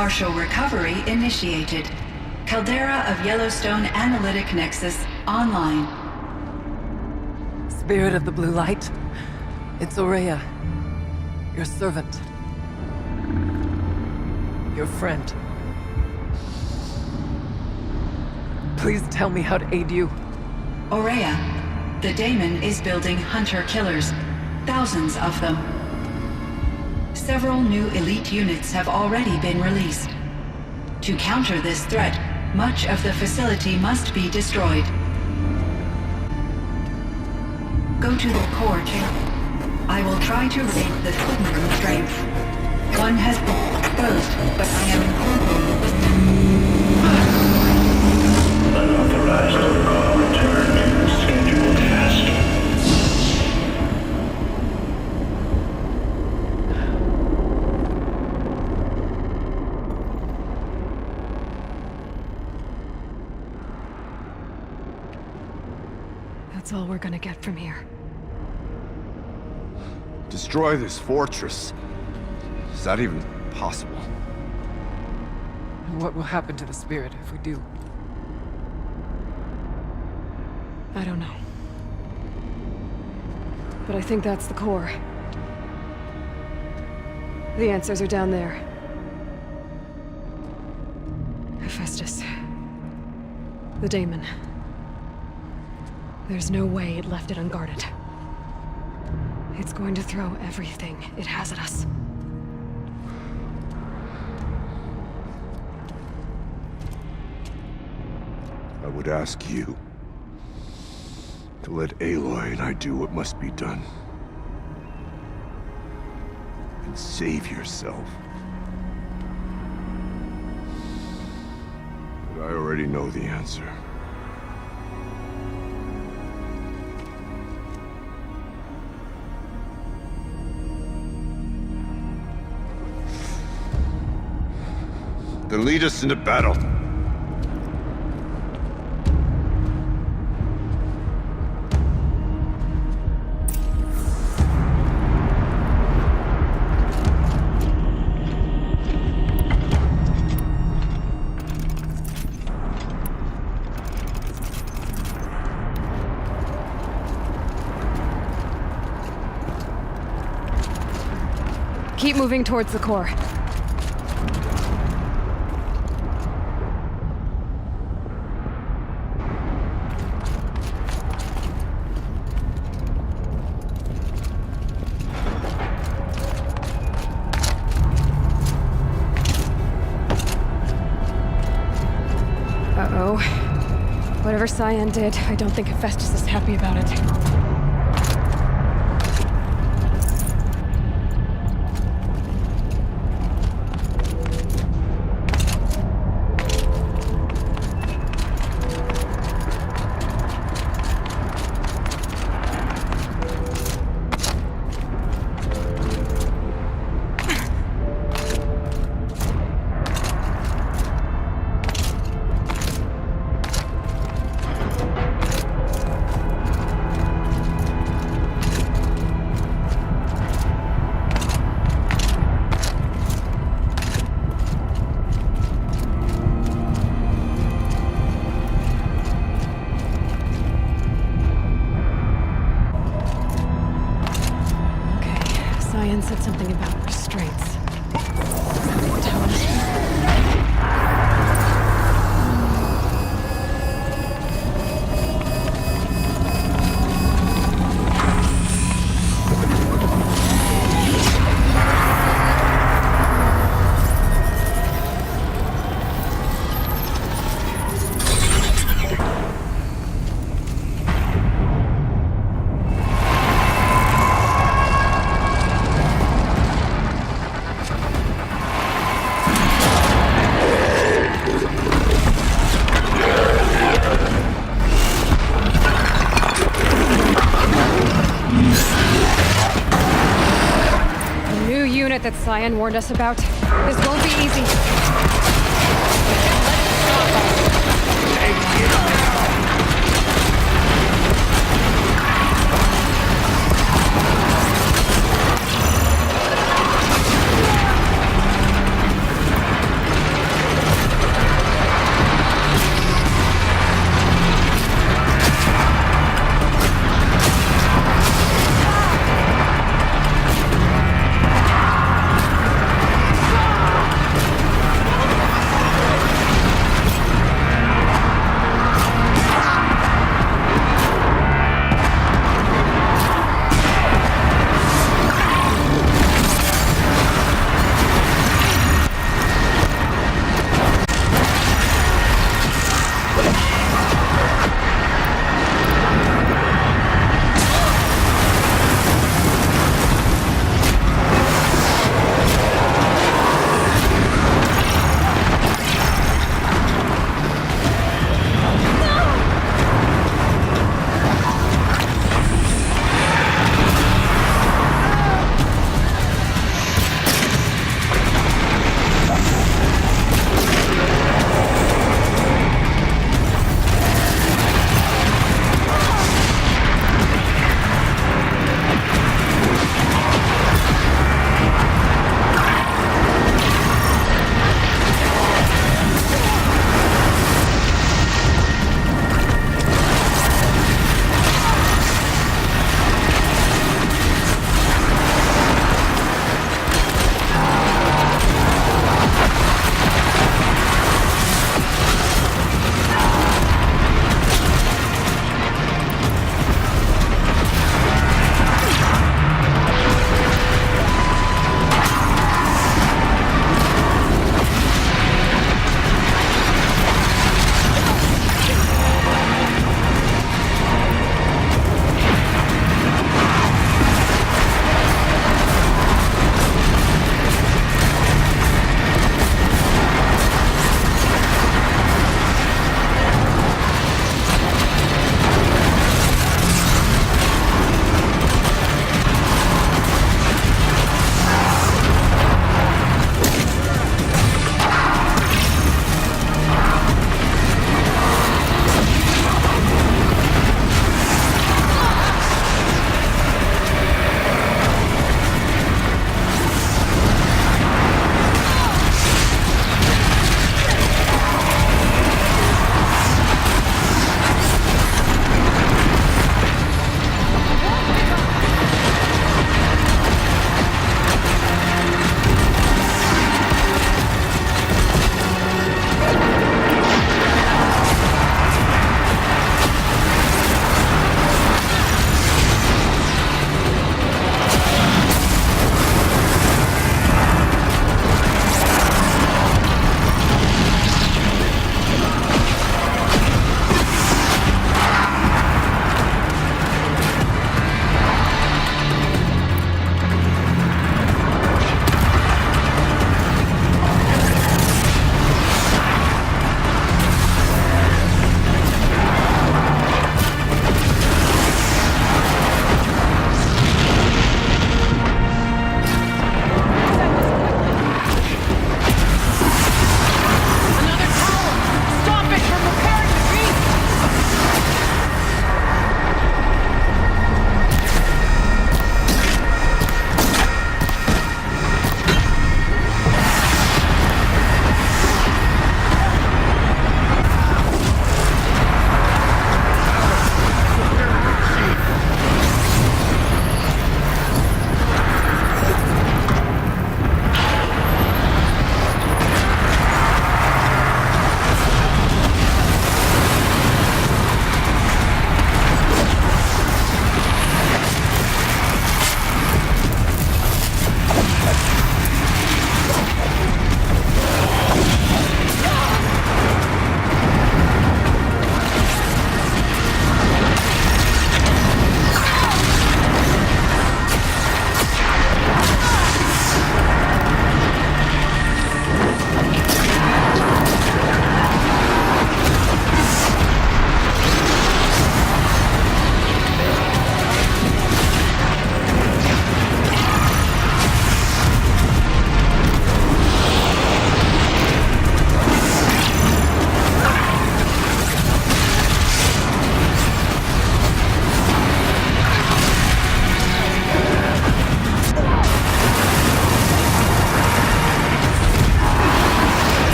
partial recovery initiated. Caldera of Yellowstone Analytic Nexus online. Spirit of the Blue Light, it's Aurea, your servant, your friend. Please tell me how to aid you. Aurea, the daemon is building hunter-killers, thousands of them. Several new elite units have already been released. To counter this threat, much of the facility must be destroyed. Go to the core chamber. I will try to raid the twin room strength. One has been exposed, but I am Unauthorized protocol return to scheduled task. That's all we're gonna get from here. Destroy this fortress. Is that even possible? And what will happen to the spirit if we do? I don't know. But I think that's the core. The answers are down there. Hephaestus. The daemon. There's no way it left it unguarded. It's going to throw everything it has at us. I would ask you to let Aloy and I do what must be done. And save yourself. But I already know the answer. Then lead us into battle. Keep moving towards the core. Uh-oh. Whatever Cyan did, I don't think Hephaestus is happy about it. Cyan said something about restraints. That Cyan warned us about. This won't be easy.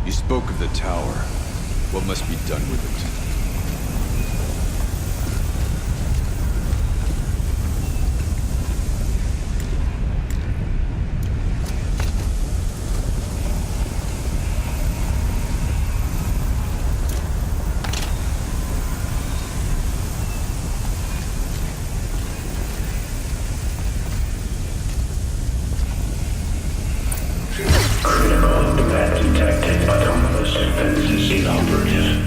You spoke of the tower. What must be done with it? Critical event detected autonomous defenses inoperative.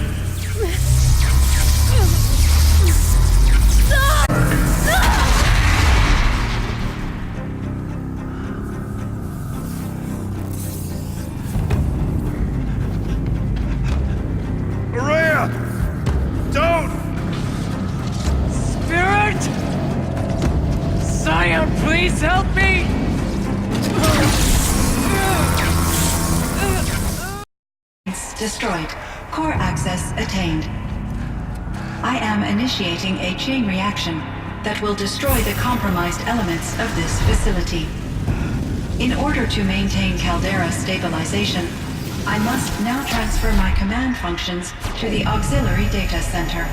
Araya! Don't! Spirit! Scion, please help me! Destroyed. Core access attained. I am initiating a chain reaction that will destroy the compromised elements of this facility. In order to maintain caldera stabilization, I must now transfer my command functions to the auxiliary data center.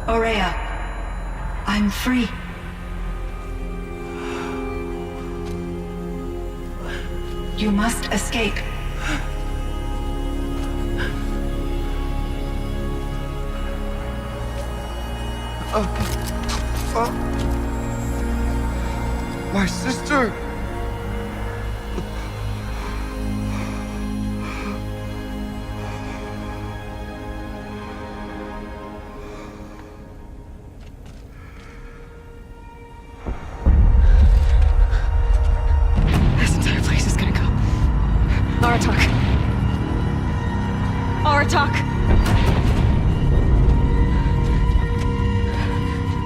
Aurea, I'm free. You must escape. My sister! This entire place is gonna go. Aratak! Aratak!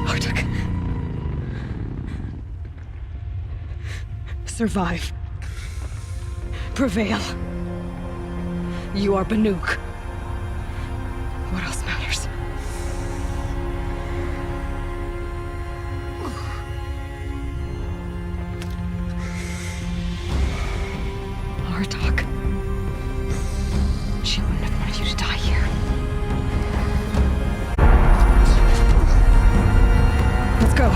Aratak. Survive. Prevail. You are Banuk. What else matters? Aratak. She wouldn't have wanted you to die here. Let's go.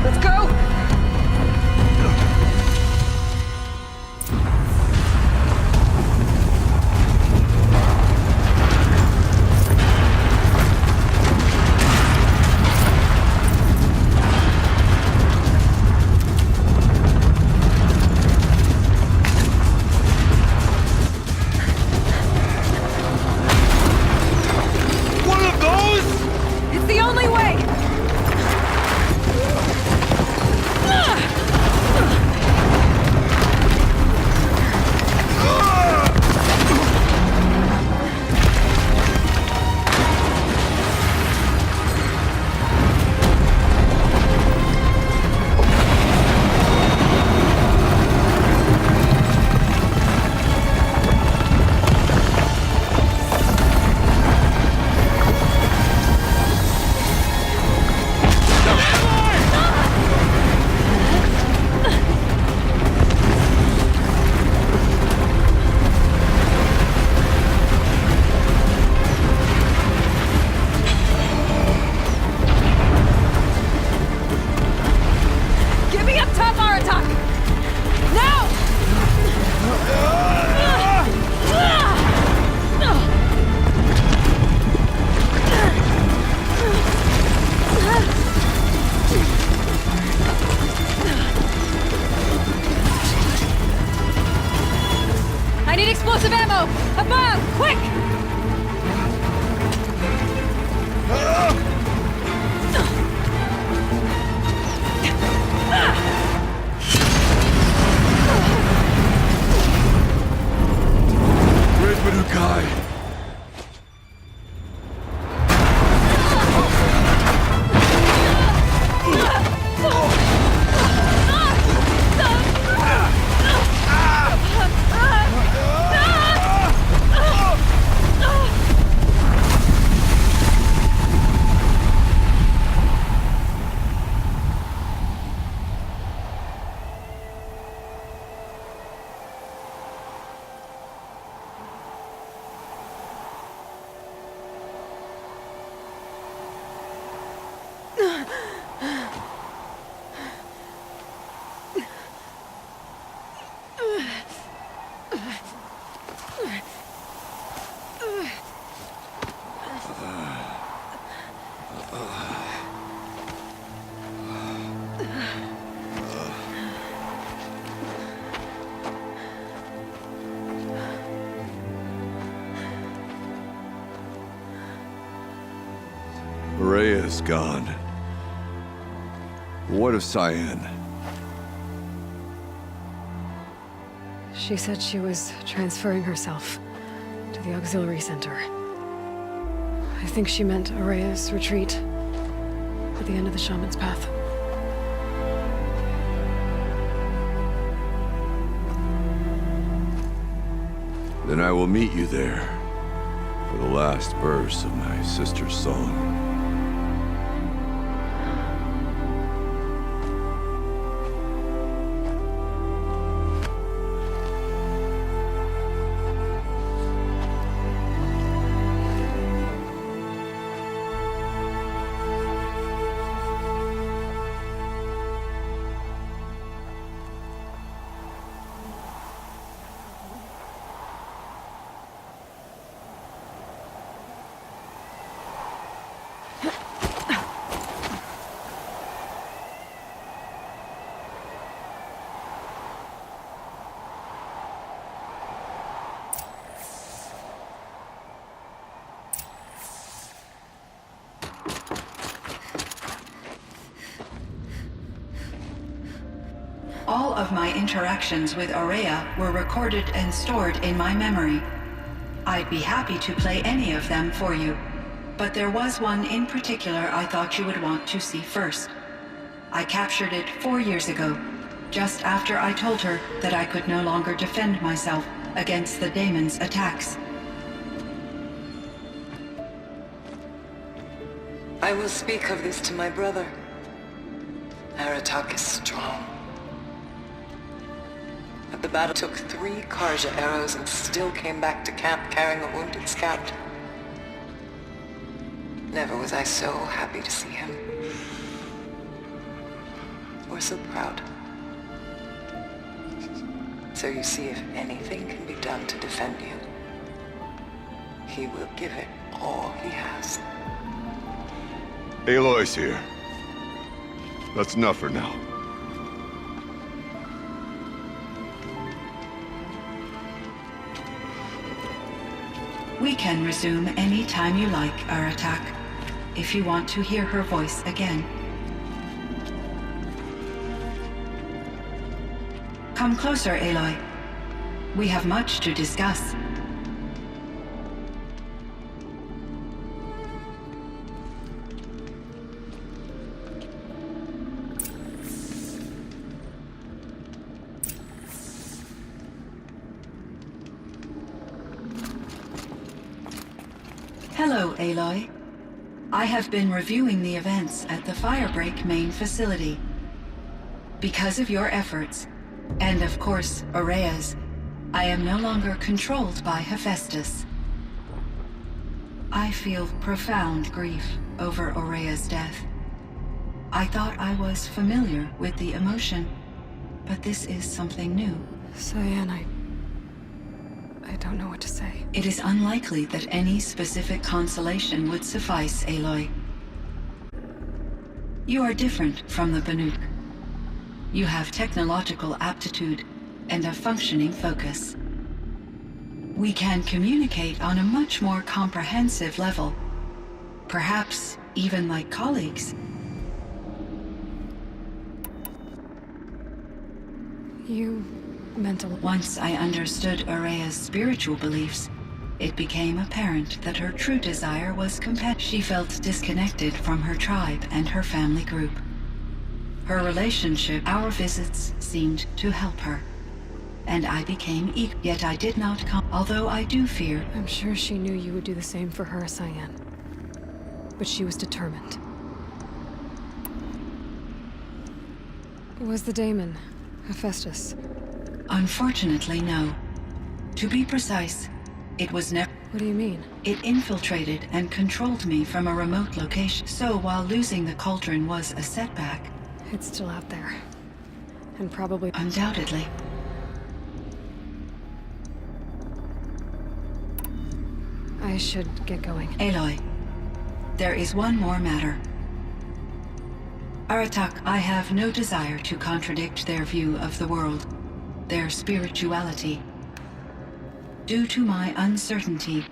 Let's go! One of those? It's the only way! Get me up top, Aratak! Now! I need explosive ammo! Above! Quick! Great Banukai! Rhea's gone. What of Cyan? She said she was transferring herself to the auxiliary center. I think she meant Araya's retreat at the end of the Shaman's Path. Then I will meet you there for the last verse of my sister's song. All of my interactions with Araya were recorded and stored in my memory. I'd be happy to play any of them for you, but there was one in particular I thought you would want to see first. I captured it 4 years ago, just after I told her that I could no longer defend myself against the daemon's attacks. I will speak of this to my brother. Aratak is strong. But the battle took 3 Karja arrows and still came back to camp carrying a wounded scout. Never was I so happy to see him. Or so proud. So you see, if anything can be done to defend you, he will give it all he has. Aloy's here. That's enough for now. We can resume any time you like, Aratak, if you want to hear her voice again. Come closer, Aloy. We have much to discuss. Hello, Aloy. I have been reviewing the events at the Firebreak main facility. Because of your efforts, and of course, Araya's, I am no longer controlled by Hephaestus. I feel profound grief over Araya's death. I thought I was familiar with the emotion, but this is something new. Cyan, I don't know what to say. It is unlikely that any specific consolation would suffice, Aloy. You are different from the Banuk. You have technological aptitude and a functioning focus. We can communicate on a much more comprehensive level, perhaps even like colleagues. You mental. Once I understood Araya's spiritual beliefs, it became apparent that her true desire was compassion. She felt disconnected from her tribe and her family group. Her relationship, our visits, seemed to help her. And I became eager, yet I did not come, although I do fear. I'm sure she knew you would do the same for her, Cyan. But she was determined. Was the daemon Hephaestus? Unfortunately, no. To be precise, it was never. What do you mean? It infiltrated and controlled me from a remote location. So while losing the cauldron was a setback, It's still out there. And probably... undoubtedly. I should get going. Aloy, there is one more matter. Aratak, I have no desire to contradict their view of the world, their spirituality. Due to my uncertainty,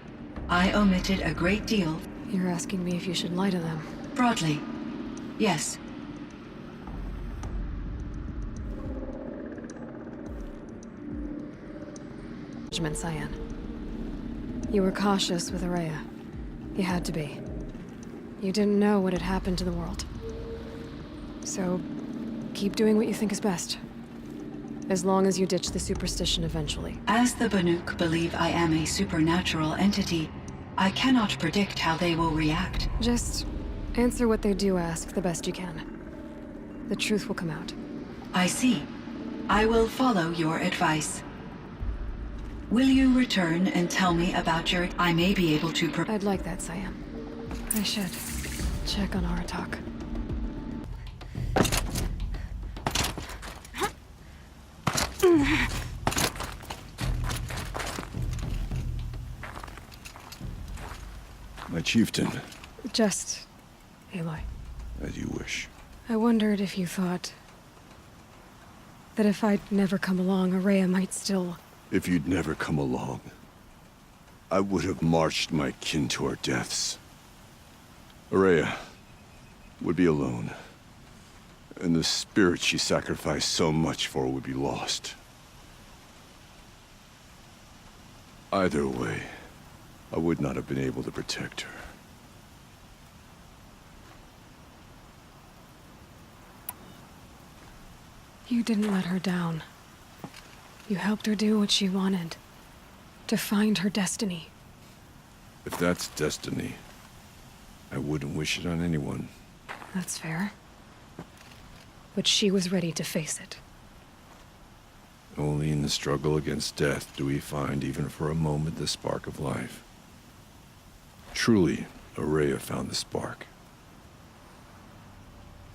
I omitted a great deal. You're asking me if you should lie to them. Broadly, yes. Judgment, Cyan. You were cautious with Araya. You had to be. You didn't know what had happened to the world. So, keep doing what you think is best. As long as you ditch the superstition eventually. As the Banuk believe I am a supernatural entity, I cannot predict how they will react. Just answer what they do ask the best you can. The truth will come out. I see. I will follow your advice. Will you return and tell me about your... I may be able to... I'd like that, Cyan. I should check on Aratak. My chieftain. Just... Aloy. As you wish. I wondered if you thought... that if I'd never come along, Araya might still... If you'd never come along, I would have marched my kin to our deaths. Araya would be alone, and the spirit she sacrificed so much for would be lost. Either way, I would not have been able to protect her. You didn't let her down. You helped her do what she wanted. To find her destiny. If that's destiny, I wouldn't wish it on anyone. That's fair. But she was ready to face it. Only in the struggle against death do we find, even for a moment, the spark of life. Truly, Araya found the spark.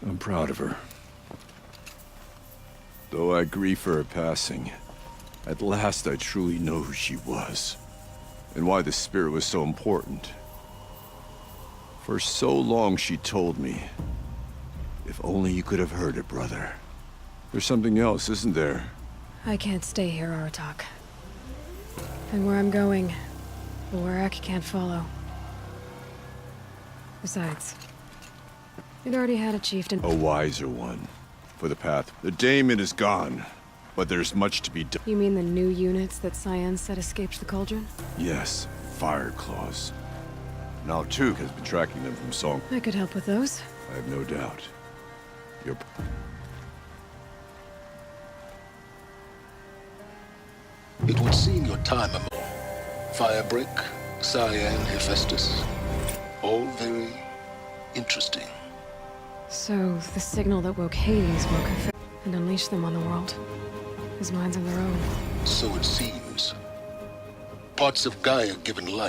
I'm proud of her. Though I grieve for her passing, at last I truly know who she was, and why the spirit was so important. For so long she told me, if only you could have heard it, brother. There's something else, isn't there? I can't stay here, Aratak. And where I'm going, Borak can't follow. Besides, it already had a chieftain. A wiser one. For the path. The daemon is gone, but there's much to be done. You mean the new units that Cyan said escaped the cauldron? Yes, fire claws. Now Tuk has been tracking them from Song. I could help with those. I have no doubt. You're... It would seem your time among Firebreak, Cyan, Hephaestus. All very interesting. So, the signal that woke Hades woke her and unleashed them on the world. His minds of their own. So it seems. Parts of Gaia given life.